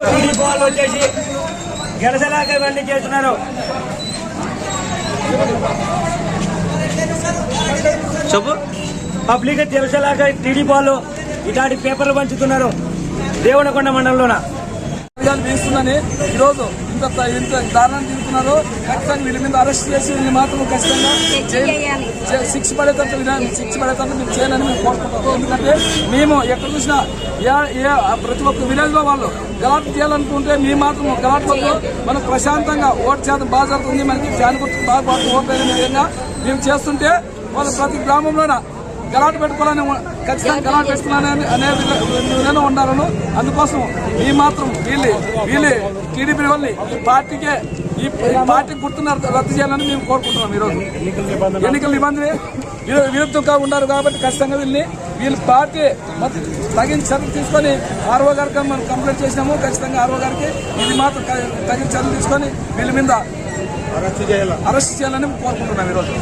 వాళ్ళు వచ్చేసి గెలసలాగా ఇవన్నీ చేస్తున్నారు. చెప్పు పబ్లిక్ తెలిసేలాగా టీడీపీ వాళ్ళు ఇలాంటి పేపర్లు పంచుతున్నారు దేవనకొండ మండలంలోన వేస్తుందని ఈరోజు ఇంత దారుణం తిరుగుతున్నారు. ఖచ్చితంగా వీళ్ళ మీద అరెస్ట్ చేసి వీళ్ళని మాత్రం ఖచ్చితంగా శిక్ష పడేటట్టు మీరు చేయాలని మేము కోరుకుంటాం. ఎందుకంటే మేము ఎక్కడ చూసినా ప్రతి ఒక్క విలేజ్ లో వాళ్ళు గలాట్ చేయాలనుకుంటే మీ మాత్రం గలాట్ వల్ల మనకు ప్రశాంతంగా ఓటు శాతం బాగా జరుగుతుంది. మనకి ఫ్యాన్ గుర్తు బాగా ఓటు అయిన విధంగా మేము చేస్తుంటే వాళ్ళు ప్రతి గ్రామంలోన గలాట్ పెట్టుకోవాలని ఖచ్చితంగా గలాట్ పెట్టుకోవాలని అనే విధంగా ఉండాలను. అందుకోసం ఈ మాత్రం వీళ్ళు టీడీపీ వాళ్ళని ఈ పార్టీ గుర్తున్న రద్దు చేయాలని మేము కోరుకుంటున్నాం. ఈరోజు ఎన్నికల నిబంధన విరుద్ధంగా ఉన్నారు కాబట్టి ఖచ్చితంగా వీళ్ళ పార్టీ తగిన చర్యలు తీసుకొని ఆర్ఓ గారికి మనం కంప్లైంట్ చేసినాము. ఖచ్చితంగా ఆర్ఓ గారికి ఇది మాత్రం తగిన చర్యలు తీసుకొని వీళ్ళ మీద అరెస్ట్ చేయాలని కోరుకుంటున్నాం ఈరోజు.